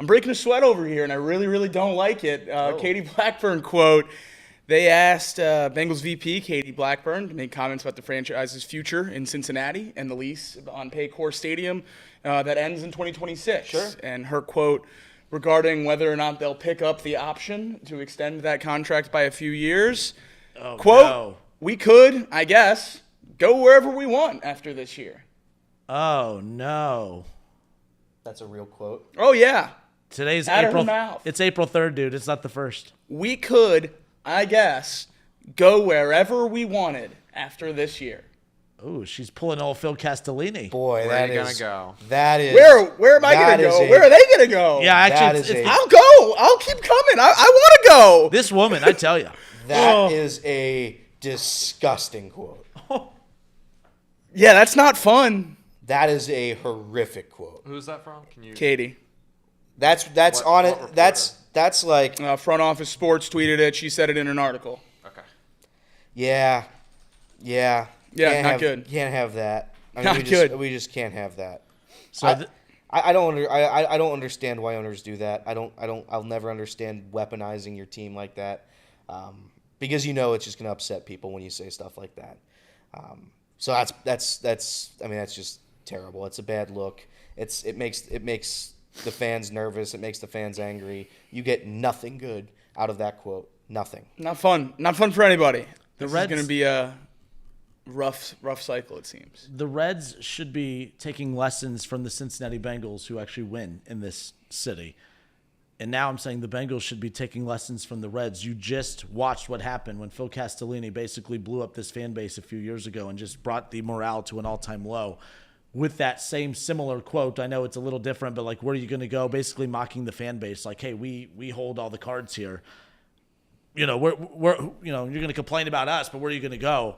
I'm breaking a sweat over here, and I really, really don't like it. Katie Blackburn quote. They asked Bengals VP Katie Blackburn to make comments about the franchise's future in Cincinnati and the lease on Paycor Stadium that ends in 2026. Sure. And her quote regarding whether or not they'll pick up the option to extend that contract by a few years. Quote, no. We could, I guess, go wherever we want after this year. Oh, no. That's a real quote. Oh, yeah. Today's Out of April. her mouth. It's April 3rd, dude. It's not the 1st. We could, I guess, go wherever we wanted after this year. Ooh, she's pulling old Phil Castellini. Boy, Where are you gonna go? That is. Where am I going to go? Where are they going to go? Yeah, actually, That is I'll go. I'll keep coming. I want to go. this woman, I tell you. That is a disgusting quote. Yeah, that's not fun. That is a horrific quote. Who's that from? Can you? Katie. That's What- on what it. reporter? That's like Front Office Sports tweeted it. She said it in an article. Okay. yeah. Yeah, Can't not have, good. Can't have that. Not we good. We just can't have that. So I don't understand why owners do that. I'll never understand weaponizing your team like that, because it's just gonna upset people when you say stuff like that. So that's just terrible. It's a bad look. It makes the fans nervous. It makes the fans angry. You get nothing good out of that quote. Nothing. Not fun. Not fun for anybody. This Reds- is going to be a rough cycle, it seems. the Reds should be taking lessons from the Cincinnati Bengals, who actually win in this city. And now I'm saying the Bengals should be taking lessons from the Reds. You just watched what happened when Phil Castellini basically blew up this fan base a few years ago and just brought the morale to an all-time low. With that same similar quote, I know it's a little different, but like, where are you going to go? Basically mocking the fan base, like, hey, we hold all the cards here. We're you're going to complain about us, but where are you going to go?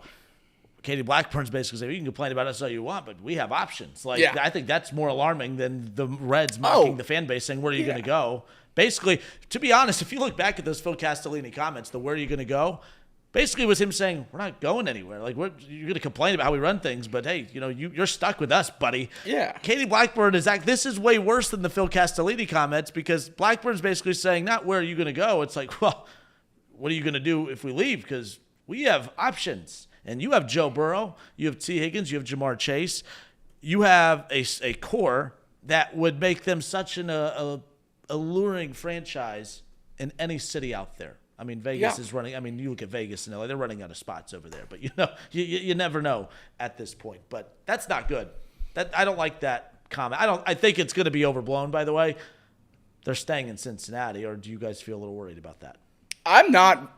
Katie Blackburn's basically saying, you can complain about us all you want, but we have options. Like, Yeah. I think that's more alarming than the Reds mocking the fan base, saying, where are you going to go? Basically, to be honest, if you look back at those Phil Castellini comments, the where are you going to go, basically was him saying, we're not going anywhere. Like, you're going to complain about how we run things, but hey, you're stuck with us, buddy. Yeah. Katie Blackburn this is way worse than the Phil Castellini comments, because Blackburn's basically saying, not where are you going to go? It's like, well, what are you going to do if we leave? Because we have options. And you have Joe Burrow, you have T. Higgins, you have Jamar Chase. You have a core that would make them such an alluring franchise in any city out there. I mean, Vegas is running. I mean, you look at Vegas and LA, they're running out of spots over there. But you never know at this point. But that's not good. I don't like that comment. I think it's going to be overblown. By the way, they're staying in Cincinnati, or do you guys feel a little worried about that? I'm not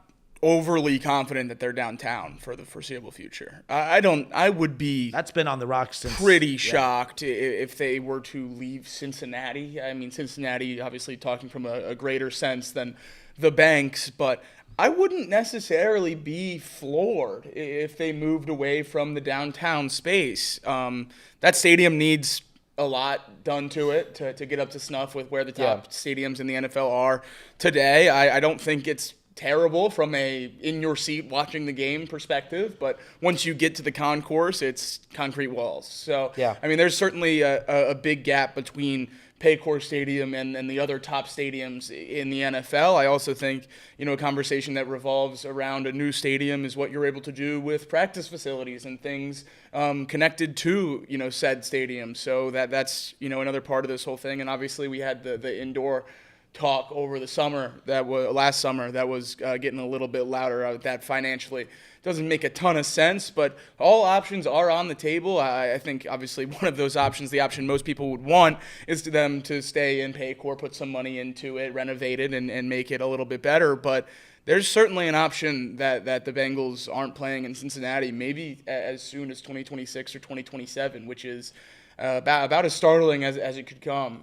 overly confident that they're downtown for the foreseeable future. I would be That's been on the rocks since pretty shocked if they were to leave Cincinnati. I mean, Cincinnati obviously talking from a greater sense than the Banks, but I wouldn't necessarily be floored if they moved away from the downtown space. That stadium needs a lot done to it to get up to snuff with where the top stadiums in the NFL are today. I don't think it's terrible from a in-your-seat watching the game perspective, but once you get to the concourse, it's concrete walls. So, I mean, there's certainly a big gap between Paycor Stadium and the other top stadiums in the NFL. I also think, a conversation that revolves around a new stadium is what you're able to do with practice facilities and things connected to, said stadium. So that's, another part of this whole thing. And obviously we had the indoor talk over the summer last summer that was getting a little bit louder. That financially doesn't make a ton of sense, but all options are on the table. I think obviously one of those options, the option most people would want, is to them to stay in Paycor, put some money into it, renovate it, and make it a little bit better. But there's certainly an option that the Bengals aren't playing in Cincinnati, maybe as soon as 2026 or 2027, which is about as startling as it could come.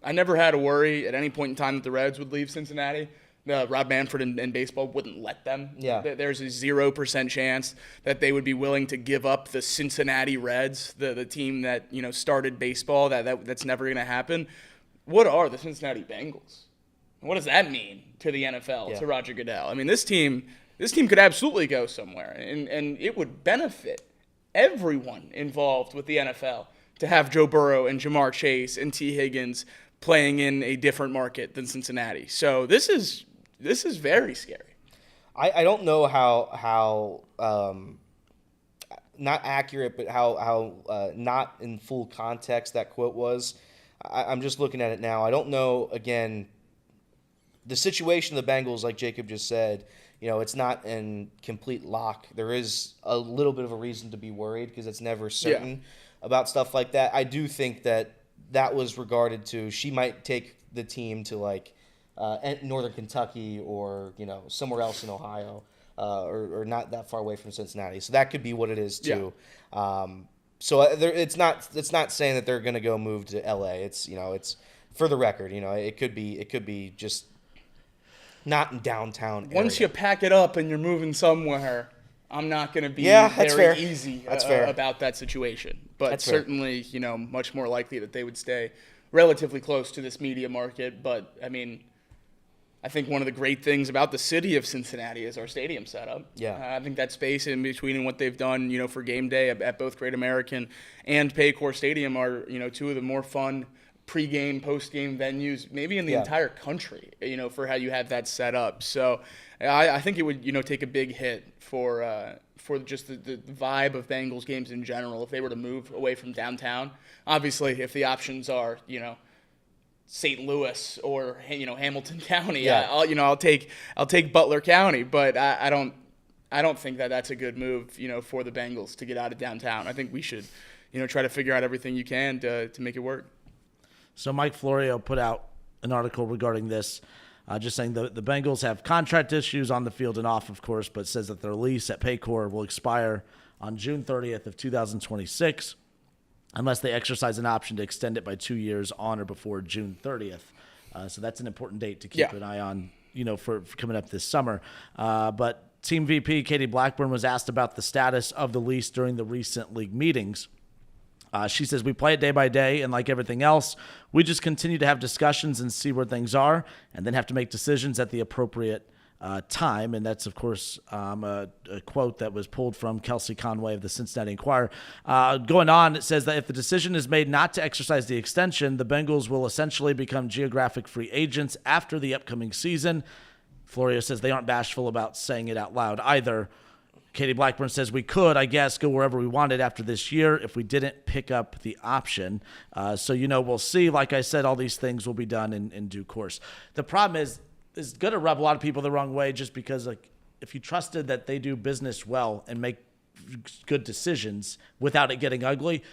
I never had a worry at any point in time that the Reds would leave Cincinnati. Rob Manfred and baseball wouldn't let them. Yeah. There's a 0% chance that they would be willing to give up the Cincinnati Reds, the team that started baseball. That's never going to happen. What are the Cincinnati Bengals? What does that mean to the NFL, to Roger Goodell? I mean, this team could absolutely go somewhere, and it would benefit everyone involved with the NFL to have Joe Burrow and Jamar Chase and T. Higgins playing in a different market than Cincinnati. So this is very scary. I don't know how not accurate, but how not in full context that quote was. I'm just looking at it now. I don't know, again, the situation of the Bengals, like Jacob just said, it's not in complete lock. There is a little bit of a reason to be worried because it's never certain about stuff like that. I do think that was regarded to she might take the team to like Northern Kentucky or somewhere else in Ohio or not that far away from Cincinnati. So that could be what it is too. Yeah. It's not saying that they're going to go move to LA. It's for the record. It could be just not in downtown. Once area. you pack it up and you're moving somewhere, I'm not going to be that's very fair. easy That's fair. About that situation. But That's certainly, much more likely that they would stay relatively close to this media market. But, I mean, I think one of the great things about the city of Cincinnati is our stadium setup. Yeah. I think that space in between and what they've done, for game day at both Great American and Paycor Stadium are, two of the more fun pre-game, post-game venues, maybe in the entire country, for how you have that set up. So I think it would, take a big hit for just the vibe of Bengals games in general if they were to move away from downtown. Obviously, if the options are, St. Louis or Hamilton County, I'll take Butler County, but I don't think that's a good move, for the Bengals to get out of downtown. I think we should, try to figure out everything you can to make it work. So Mike Florio put out an article regarding this, just saying the Bengals have contract issues on the field and off, of course, but says that their lease at Paycor will expire on June 30th of 2026 unless they exercise an option to extend it by 2 years on or before June 30th. So that's an important date to keep an eye on, for coming up this summer. But Team VP Katie Blackburn was asked about the status of the lease during the recent league meetings. She says, we play it day by day, and like everything else, we just continue to have discussions and see where things are, and then have to make decisions at the appropriate time. And that's, of course, a quote that was pulled from Kelsey Conway of the Cincinnati Enquirer. Going on, it says that if the decision is made not to exercise the extension, the Bengals will essentially become geographic free agents after the upcoming season. Florio says they aren't bashful about saying it out loud either. Katie Blackburn says we could, I guess, go wherever we wanted after this year if we didn't pick up the option. So, we'll see. Like I said, all these things will be done in due course. The problem is it's going to rub a lot of people the wrong way just because, like, if you trusted that they do business well and make good decisions without it getting ugly,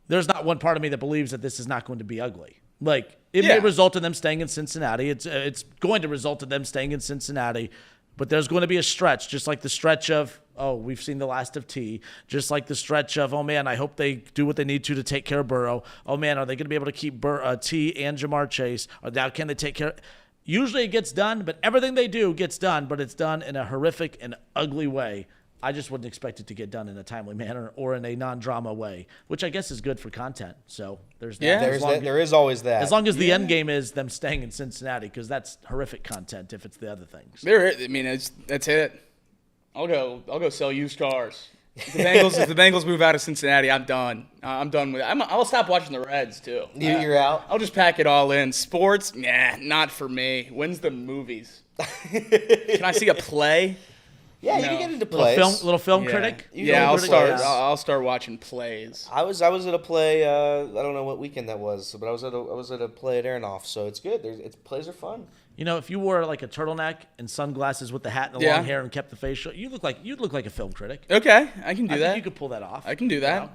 there's not one part of me that believes that this is not going to be ugly. Like, it may result in them staying in Cincinnati. It's going to result in them staying in Cincinnati. But there's going to be a stretch, just like the stretch of, we've seen the last of T. Just like the stretch of, man, I hope they do what they need to take care of Burrow. Oh, man, are they going to be able to keep T and Jamar Chase? Or now can they take care? Usually it gets done, but everything they do gets done, but it's done in a horrific and ugly way. I just wouldn't expect it to get done in a timely manner or in a non-drama way, which I guess is good for content. So there's that. Yeah, there is always that. As long as the end game is them staying in Cincinnati, because that's horrific content if it's the other things. That's it. I'll go sell used cars. If the Bengals move out of Cincinnati, I'm done. I'm done with it. I'll stop watching the Reds too. You're out? I'll just pack it all in. Sports, not for me. When's the movies? Can I see a play? Yeah, you can get into plays. Little film critic. I'll start watching plays. I was at a play. I don't know what weekend that was, but I was at a play at Aronoff, so it's good. Plays are fun. If you wore like a turtleneck and sunglasses with the hat and the long hair and kept the facial, you'd look like a film critic. Okay, I can do that. You could pull that off. I can do that.